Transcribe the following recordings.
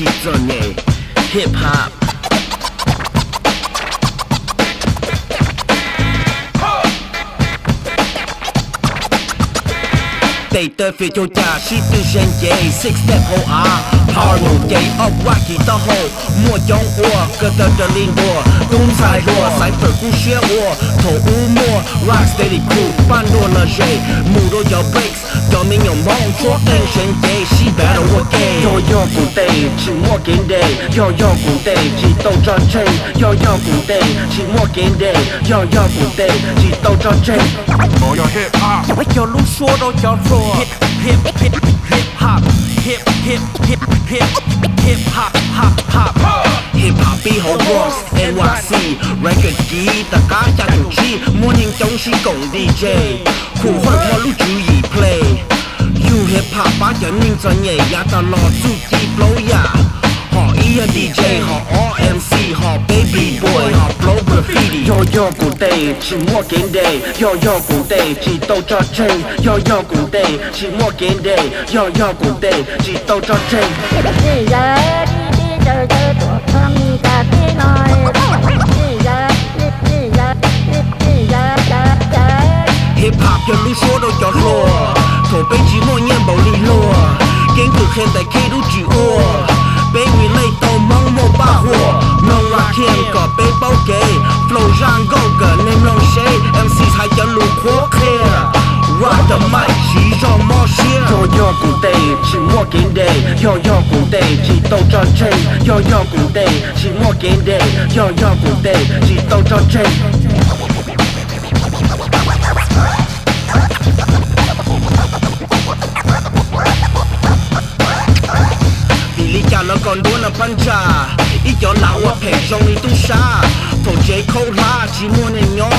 Cucchizzone, hip hop. Tây tơ phía châu trà, she tư gen dây, six step ho a, power move dây, up rocky ta ho, mua giống ua, cơ tơ tơ linh đùa, tung sai đùa, sai phở cú xia ua, thổ u mua, rock steady crew, ban đùa là dây, mù đô gió breaks, cho mình nhổm mong, chúa tên gen dây, she battle with gay. Yo cùng tây, chỉ mua kiến đề, yo cùng tây, chỉ tàu cho chân, yo cùng tây, chỉ mua kiến đề, yo cùng tây, chỉ tàu cho chân. Yo hip hop, yo lúc xua đâu cho xua. Hip hop, hip hop, hip hop bị hậu Bronx, NYC, record ký tất cả cha chủ chi, muốn hình chống si cổng DJ, khu vực mà lúc chú ý play, you hip hop bắt cho ninh cho nhảy, ya ta lo chú chi flow ya, họ ia DJ, họ MC, họ baby boy, họ flow graffiti. Yo cùng tây, chỉ mua kiến đề, yo cùng tây, chỉ tàu cho chân, yo cùng tây, chỉ mua kiến đề, yo cùng tây, chỉ tàu cho chân. Hip hop cho lúc số đâu cho lùa, thổ bên chỉ mua nhân bảo lì lùa, kiến cực khen tại khi đủ chỉ ua, bên người lấy tàu mong một ba hùa, nông rock hiền có bên bao kê, flow rang go gần nên lòng shade, MCs hay cho lù khố clear, rock the mic chỉ cho mò share. Yo cùng tây, chỉ mua kiến đề, yo cùng tây, chỉ tàu cho chân, yo cùng tây, chỉ mua kiến đề, yo cùng tây, chỉ tàu cho chân. Lý cha nó còn đua là phân trà, ý cho lão à phải trong đi tu sa, thổ chế khâu la chỉ muốn nên nhỏ,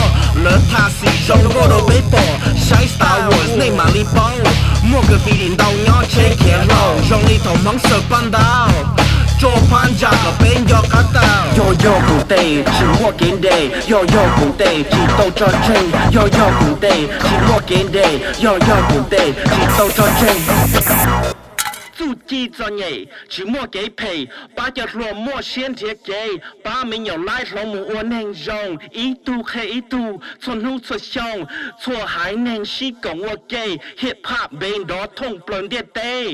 lỡ tha xì trong có đồ bế bỏ, sai Star Wars này mà li bao, mua cái phi điện đau nhỏ chế kia rau, trong đi thòng mắng sợ ban đào, cho phan già ở bên do cá tàu. Yo cùng tây, chỉ mua kiến đề, yo cùng tây, chỉ tàu cho chân, yo cùng tây, chỉ mua kiến đề, yo cùng tây, chỉ tàu cho chân. Chú chi cho nhảy, chỉ mua cái pay, ba cho rùa mua xiên thiệt gay, ba mình nhỏ lái lòng mù uốn hành rong, ý tu khe ý tu, xuân hú xuân xong, chua hải nền xí cổng ok, hip hop bên đó thông plon điệt tê.